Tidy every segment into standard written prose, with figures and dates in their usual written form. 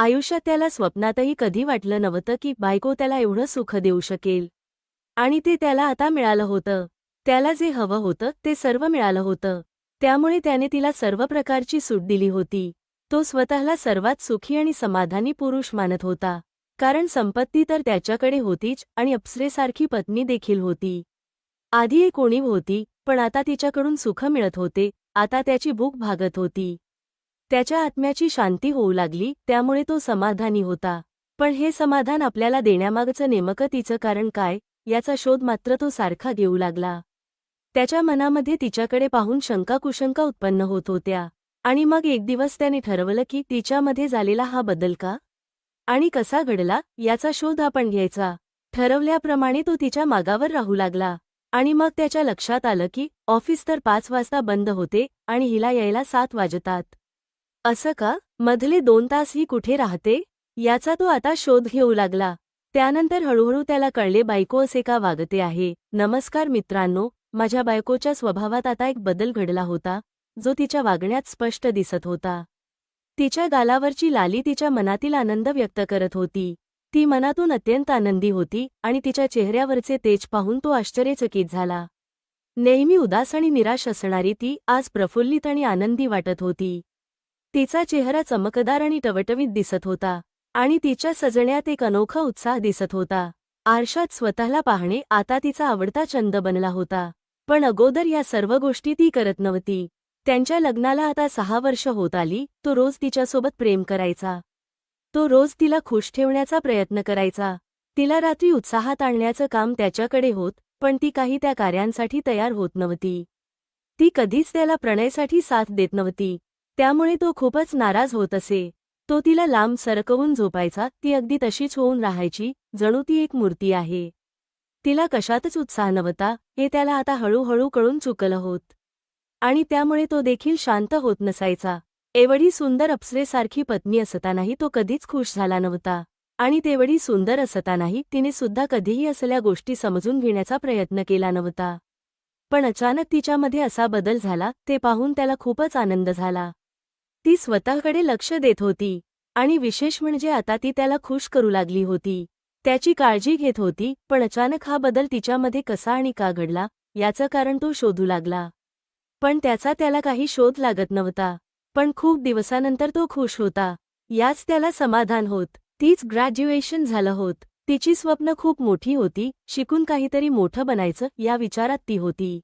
आयुष्यात त्याला स्वप्नातही कधी वाटलं नव्हतं की बायको त्याला एवढं सुख देऊ शकेल. आणि ते त्याला आता मिळालं होतं. त्याला जे हवं होतं ते सर्व मिळालं होतं. त्यामुळे त्याने तिला सर्व प्रकारची सूट दिली होती. तो स्वतःला सर्वात सुखी आणि समाधानी पुरुष मानत होता. कारण संपत्ती तर त्याच्याकडे होतीच आणि अप्सरेसारखी पत्नी देखील होती. आधी एक उणीव होती, पण आता तिच्याकडून सुख मिळत होते. आता त्याची भूक भागत होती. त्याच्या आत्म्याची शांती होऊ लागली, त्यामुळे तो समाधानी होता. पण हे समाधान आपल्याला देण्यामागचं नेमकं तिचं कारण काय, याचा शोध मात्र तो सारखा घेऊ लागला. त्याच्या मनामध्ये तिच्याकडे पाहून शंका-कुशंका उत्पन्न होत होत्या. आणि मग एक दिवस त्याने ठरवलं की तिच्यामध्ये झालेला हा बदल का आणि कसा घडला, याचा शोध आपण घ्यायचा. ठरवल्याप्रमाणे तो तिच्या मागावर राहू लागला. आणि मग त्याच्या लक्षात आलं की ऑफिस तर 5 वाजता बंद होते आणि हिला यायला 7 वाजतात. असं का? मधले 2 तास ही कुठे राहते? याचा तो आता शोध घेऊ लागला. त्यानंतर हळूहळू त्याला कळले बायको असे का वागते आहे. नमस्कार मित्रांनो, माझ्या बायकोच्या स्वभावात आता एक बदल घडला होता, जो तिच्या वागण्यात स्पष्ट दिसत होता. तिच्या गालावरची लाली तिच्या मनातील आनंद व्यक्त करत होती. ती मनातून अत्यंत आनंदी होती आणि तिच्या चेहऱ्यावरचे तेज पाहून तो आश्चर्यचकित झाला. नेहमी उदास आणि निराश असणारी ती आज प्रफुल्लित आणि आनंदी वाटत होती. तिचा चेहरा चमकदार आणि टवटवीत दिसत होता आणि तिच्या सजण्यात एक अनोखा उत्साह दिसत होता. आरशात स्वतःला पाहणे आता तिचा आवडता छंद बनला होता. पण अगोदर या सर्व गोष्टी ती करत नव्हती. त्यांच्या लग्नाला आता 6 वर्ष होत आली. तो रोज तिच्यासोबत प्रेम करायचा. तो रोज तिला खुश ठेवण्याचा प्रयत्न करायचा. तिला रात्री उत्साहात आणण्याचं काम त्याच्याकडे होत, पण ती काही त्या कार्यांसाठी तयार होत नव्हती. ती कधीच त्याला प्रणयासाठी साथ देत नव्हती. त्यामुळे तो खूपच नाराज होत असे. तो तिला लांब सरकवून झोपायचा. ती अगदी तशीच होऊन राहायची, जणू ती एक मूर्ती आहे. तिला कशातच उत्साह नव्हता, हे त्याला आता हळूहळू कळून चुकलं होत. आणि त्यामुळे तो देखील शांत होत नसायचा. एवढी सुंदर अप्सरेसारखी पत्नी असतानाही तो कधीच खुश झाला नव्हता. आणि तेवढी सुंदर असतानाही तिने सुद्धा कधीही असल्या गोष्टी समजून घेण्याचा प्रयत्न केला नव्हता. पण अचानक तिच्यामध्ये असा बदल झाला, ते पाहून त्याला खूपच आनंद झाला. ती स्वतःकडे लक्ष देत होती. आणि विशेष म्हणजे आता ती त्याला खुश करू लागली होती. त्याची काळजी घेत होती. पण अचानक हा बदल तिच्यामध्ये कसा आणि का घडला, याचं कारण तो शोधू लागला. पण त्याचा त्याला काही शोध लागत नव्हता. पण खूप दिवसानंतर तो खुश होता. याच त्याला समाधान होत. तीच ग्रॅज्युएशन झालं होत. तिची स्वप्न खूप मोठी होती. शिकून काहीतरी मोठं बनायचं या विचारात ती होती.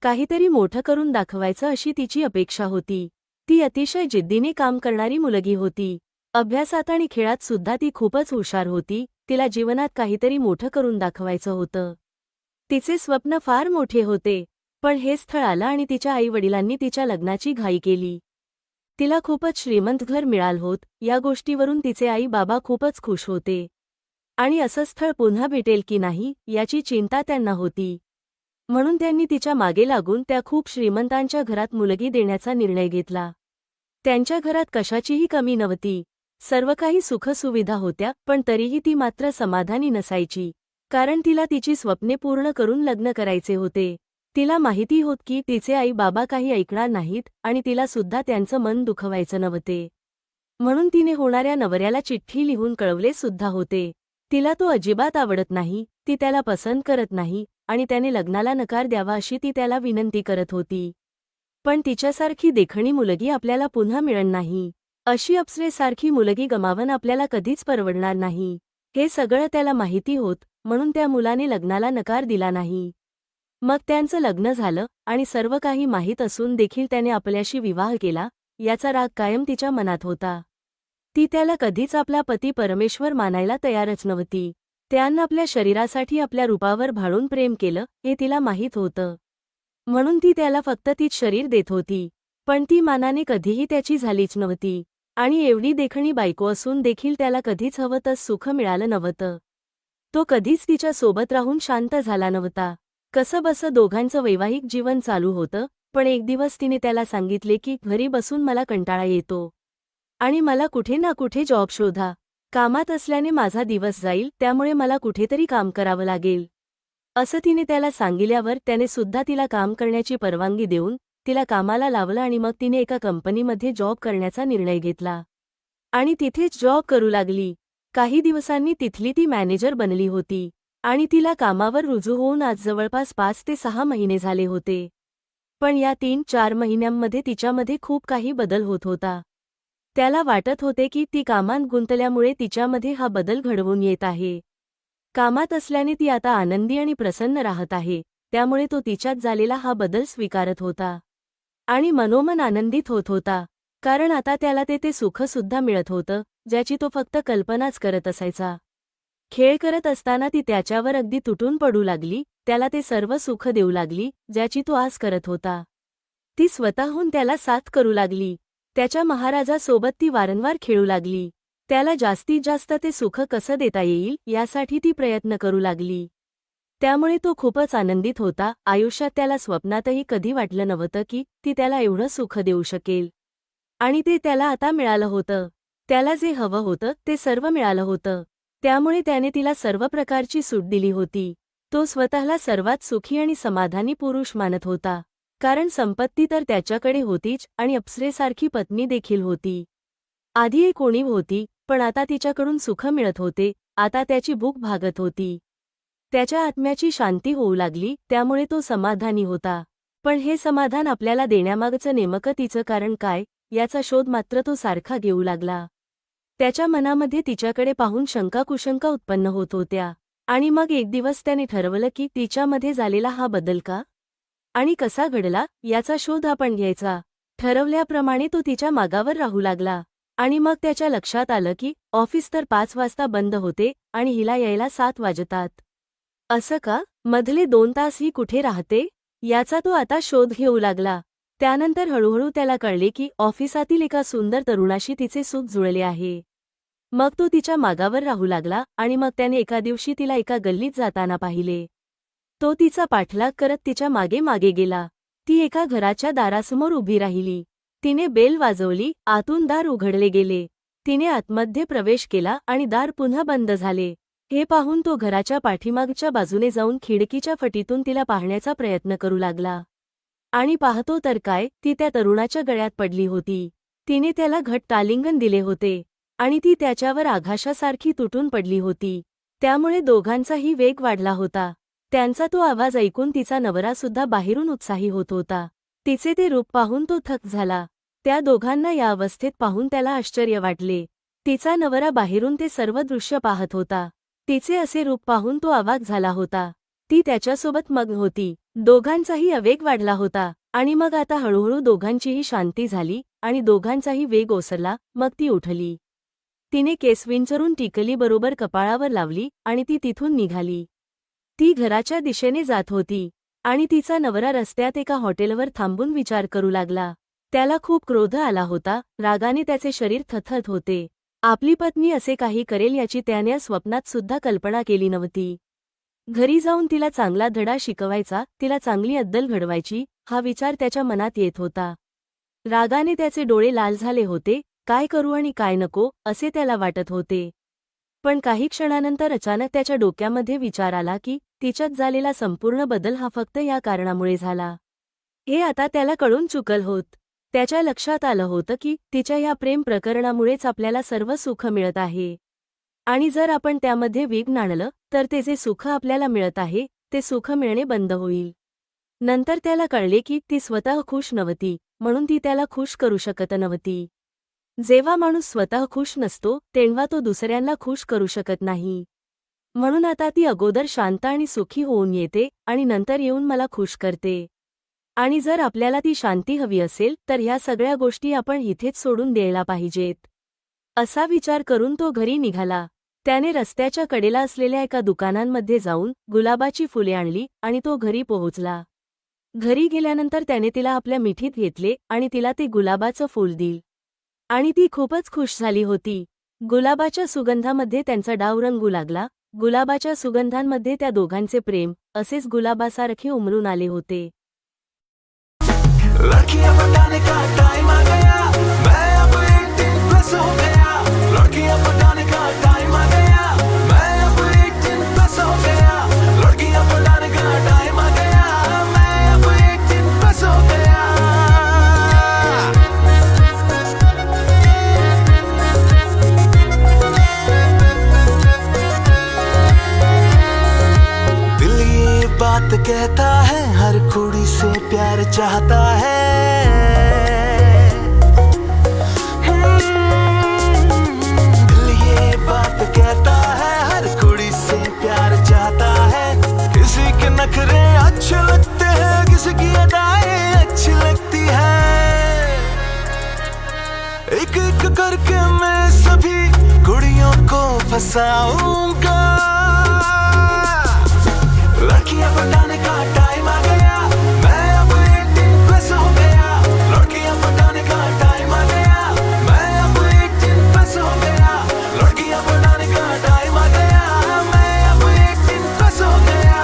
काहीतरी मोठं करून दाखवायचं अशी तिची अपेक्षा होती. ती अतिशय जिद्दीने काम करणारी मुलगी होती. अभ्यासात आणि खेळात सुद्धा ती खूपच हुशार होती. तिला जीवनात काहीतरी मोठं करून दाखवायचं होतं. तिचे स्वप्न फार मोठे होते. पण हे स्थळ आलं आणि तिच्या आईवडिलांनी तिच्या लग्नाची घाई केली. तिला खूपच श्रीमंत घर मिळालं होत, या गोष्टीवरून तिचे आई बाबा खूपच खुश होते. आणि असं स्थळ पुन्हा भेटेल की नाही, याची चिंता त्यांना होती. म्हणून त्यांनी तिच्या मागे लागून त्या खूप श्रीमंतांच्या घरात मुलगी देण्याचा निर्णय घेतला. त्यांच्या घरात कशाचीही कमी नव्हती. सर्व काही सुखसुविधा होत्या, पण तरीही ती मात्र समाधानी नसायची. कारण तिला तिची स्वप्ने पूर्ण करून लग्न करायचे होते. तिला माहिती होत की तिचे आई बाबा काही ऐकणार नाहीत आणि तिला सुद्धा त्यांचं मन दुखवायचं नव्हते. म्हणून तिने होणाऱ्या नवऱ्याला चिठ्ठी लिहून कळवले सुद्धा होते. तिला तो अजिबात आवडत नाही, ती त्याला पसंत करत नाही आणि त्याने लग्नाला नकार द्यावा अशी ती त्याला विनंती करत होती. पण तिच्यासारखी देखणी मुलगी आपल्याला पुन्हा मिळणार नाही. अशी अप्सरेसारखी मुलगी गमावणं आपल्याला कधीच परवडणार नाही. हे सगळं त्याला माहिती होत, म्हणून त्या मुलाने लग्नाला नकार दिला नाही. मग त्यांचं लग्न झालं आणि सर्व काही माहीत असून देखील त्याने आपल्याशी विवाह केला, याचा राग कायम तिच्या मनात होता. ती त्याला कधीच आपला पती परमेश्वर मानायला तयारच नव्हती. त्यानं आपल्या शरीरासाठी आपल्या रूपावर भाळून प्रेम केलं, हे तिला माहीत होतं. म्हणून ती त्याला फक्त तीच शरीर देत होती. पण ती मानाने कधीही त्याची झालीच नव्हती. आणि एवढी देखणी बायको असून देखील त्याला कधीच हवं तसं सुख मिळालं नव्हतं. तो कधीच तिच्या सोबत राहून शांत झाला नव्हता. कसंबसं दोघांचं वैवाहिक जीवन चालू होतं, पण एक दिवस तिने त्याला सांगितले की घरी बसून मला कंटाळा येतो. आणि मला कुठे ना कुठे जॉब शोधा. कामात असल्याने माझा दिवस जाईल, त्यामुळे मला कुठेतरी काम करावं लागेल. असं तिने त्याला सांगितल्यावर त्याने सुद्धा तिला काम करण्याची परवानगी देऊन तिला कामाला लावलं आणि मग तिने एका कंपनीमध्ये जॉब करण्याचा निर्णय घेतला. आणि तिथेच जॉब करू लागली. काही दिवसांनी तिथली ती मॅनेजर बनली होती आणि तिला कामावर रुजू होऊन आज जवळपास 5 ते 6 महिने झाले होते. पण या 3-4 महिन्यांमध्ये तिच्यामध्ये खूप काही बदल होत होता. त्याला वाटत होते की ती कामात गुंतल्यामुळे तिच्यामध्ये हा बदल घडवून येत आहे. कामात असल्याने ती आता आनंदी आणि प्रसन्न राहत आहे, त्यामुळे तो तिच्यात झालेला हा बदल स्वीकारत होता आणि मनोमन आनंदित होत होता, कारण आता त्याला ते सुखसुद्धा मिळत होतं, ज्याची तो फक्त कल्पनाच करत असायचा. खेळ करत असताना ती त्याच्यावर अगदी तुटून पडू लागली, त्याला ते सर्व सुख देऊ लागली, ज्याची तो आस करत होता. ती स्वतःहून त्याला साथ करू लागली. त्याच्या महाराजासोबत ती वारंवार खेळू लागली. त्याला जास्तीत जास्त ते सुख कसं देता येईल यासाठी ती प्रयत्न करू लागली. त्यामुळे तो खूपच आनंदित होता. आयुष्यात त्याला स्वप्नातही कधी वाटलं नव्हतं की ती त्याला एवढं सुख देऊ शकेल. आणि ते त्याला आता मिळालं होतं. त्याला जे हवं होतं ते सर्व मिळालं होतं. त्यामुळे त्याने तिला सर्व प्रकारची सूट दिली होती. तो स्वतःला सर्वात सुखी आणि समाधानी पुरुष मानत होता, कारण संपत्ती तर त्याच्याकडे होतीच आणि अप्सरेसारखी पत्नी देखील होती. आधी एक उणीव होती, पण आता तिच्याकडून सुख मिळत होते. आता त्याची भूक भागत होती. त्याच्या आत्म्याची शांती होऊ लागली, त्यामुळे तो समाधानी होता. पण हे समाधान आपल्याला देण्यामागचं नेमकं तिचं कारण काय, याचा शोध मात्र तो सारखा घेऊ लागला. त्याच्या मनामध्ये तिच्याकडे पाहून शंका-कुशंका उत्पन्न होत होत्या. आणि मग एक दिवस त्याने ठरवलं की तिच्यामध्ये झालेला हा बदल का आणि कसा घडला याचा शोध आपण घ्यायचा. ठरवल्याप्रमाणे तो तिच्या मागावर राहू लागला. आणि मग त्याच्या लक्षात आलं की ऑफिस तर 5 वाजता बंद होते आणि हिला यायला 7 वाजतात. असं का? मधले 2 तास ही कुठे राहते याचा तो आता शोध घेऊ लागला. त्यानंतर हळूहळू त्याला कळले की ऑफिसातील एका सुंदर तरुणाशी तिचे सुख जुळले आहे. मग तो तिच्या मागावर राहू लागला आणि मग त्याने एका दिवशी तिला एका गल्लीत जाताना पाहिले. तो तिचा पाठलाग करत तिच्या मागे मागे गेला. ती एका घराच्या दारासमोर उभी राहिली. तिने बेल वाजवली, आतून दार उघडले गेले. तिने आतमध्ये प्रवेश केला आणि दार पुन्हा बंद झाले. हे पाहून तो घराच्या पाठीमागच्या बाजूने जाऊन खिडकीच्या फटीतून तिला पाहण्याचा प्रयत्न करू लागला. आणि पाहतो तर काय, ती त्या तरुणाच्या गळ्यात पडली होती. तिने त्याला घट्ट आलिंगन दिले होते आणि ती त्याच्यावर आघाशासारखी तुटून पडली होती. त्यामुळे दोघांचाही वेग वाढला होता. त्यांचा तो आवाज ऐकून तिचा नवरासुद्धा बाहेरून उत्साही होत होता. तिचे ते रूप पाहून तो थक्क झाला. त्या दोघांना या अवस्थेत पाहून त्याला आश्चर्य वाटले. तिचा नवरा बाहेरून ते सर्व दृश्य पाहत होता. तिचे असे रूप पाहून तो अवाक झाला होता. ती त्याच्यासोबत मग्न होती. दोघांचाही आवेग वाढला होता आणि मग आता हळूहळू दोघांचीही शांती झाली आणि दोघांचाही वेग ओसरला. मग ती उठली. तिने केस विंचरून टिकली बरोबर कपाळावर लावली आणि ती तिथून निघाली. ती घराच्या दिशेने जात होती आणि तिचा नवरा रस्त्यात एका हॉटेलवर थांबून विचार करू लागला. त्याला खूप क्रोध आला होता. रागाने त्याचे शरीर थरथरत होते. आपली पत्नी असे काही करेल याची त्याने स्वप्नात सुद्धा कल्पना केली नव्हती. घरी जाऊन तिला चांगला धडा शिकवायचा, तिला चांगली अद्दल घडवायची, हा विचार त्याच्या मनात येत होता. रागाने त्याचे डोळे लाल झाले होते. काय करू आणि काय नको असे त्याला वाटत होते. पण काही क्षणानंतर अचानक त्याच्या डोक्यामध्ये विचार आला की तिच्यात झालेला संपूर्ण बदल हा फक्त या कारणामुळे झाला. हे आता त्याला कळून चुकल होत. त्याच्या लक्षात आलं होतं की तिच्या या प्रेम प्रकरणामुळेच आपल्याला सर्व सुख मिळत आहे. आणि जर आपण त्यामध्ये विघ्न आणलं तर ते जे सुख आपल्याला मिळत आहे ते सुख मिळणे बंद होईल. नंतर त्याला कळले की ती स्वतः खुश नव्हती, म्हणून ती त्याला खुश करू शकत नव्हती. जेव्हा माणूस स्वतः खुश नसतो तेव्हा तो दुसऱ्यांना खुश करू शकत नाही. म्हणून आता ती अगोदर शांत आणि सुखी होऊन येते आणि नंतर येऊन मला खुश करते. आणि जर आपल्याला ती शांती हवी असेल तर ह्या सगळ्या गोष्टी आपण इथेच सोडून द्यायला पाहिजेत. असा विचार करून तो घरी निघाला. त्याने रस्त्याच्या कडेला असलेल्या एका दुकानांमध्ये जाऊन गुलाबाची फुले आणली आणि तो घरी पोहोचला. घरी गेल्यानंतर त्याने तिला आपल्या मिठीत घेतले आणि तिला ते गुलाबाचं फूल दिले. आणि ती खूपच खुश झाली होती. गुलाबाच्या सुगंधामध्ये त्यांचा डाव रंगू लागला. गुलाबाच्या सुगंधांमध्ये त्या दोघांचे प्रेम असेच गुलाबासारखे उमलून आले होते. लड़कियां पटाने का टाइम आ गया, मैं अब 18 प्लस हो गया। लड़कियां पटाने का टाइम आ गया, मैं अब 18 प्लस हो गया। लड़कियां पटाने का टाइम आ गया, मैं अब 18 प्लस हो गया। चाहता है। दिल ये बात कहता है, हर कुड़ी से प्यार चाहता है। किसी के नखरे अच्छे लगते हैं, किसी की अदाएं अच्छी लगती है। एक एक करके मैं सभी कुड़ियों को फंसाऊंगा। लड़कियां पटाने का टाइम आ गया, मैं अब 18 प्लस हो गया। लड़कियां पटाने का टाइम आ गया, मैं अब 18 प्लस हो गया। लड़कियां पटाने का टाइम आ गया, मैं अब 18 प्लस हो गया।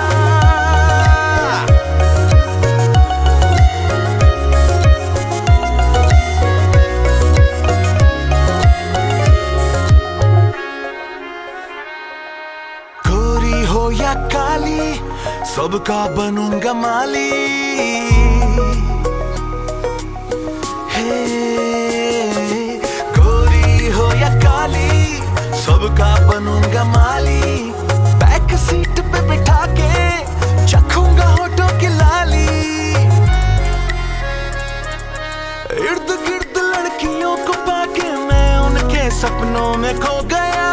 गोरी हो या काली, सबका बनूंगा माली। हे गोरी हो या काली, सबका बनूंगा माली। बैक सीट पे बिठा के चखूंगा होठों की लाली। इर्द गिर्द लड़कियों को पाके मैं उनके सपनों में खो गया।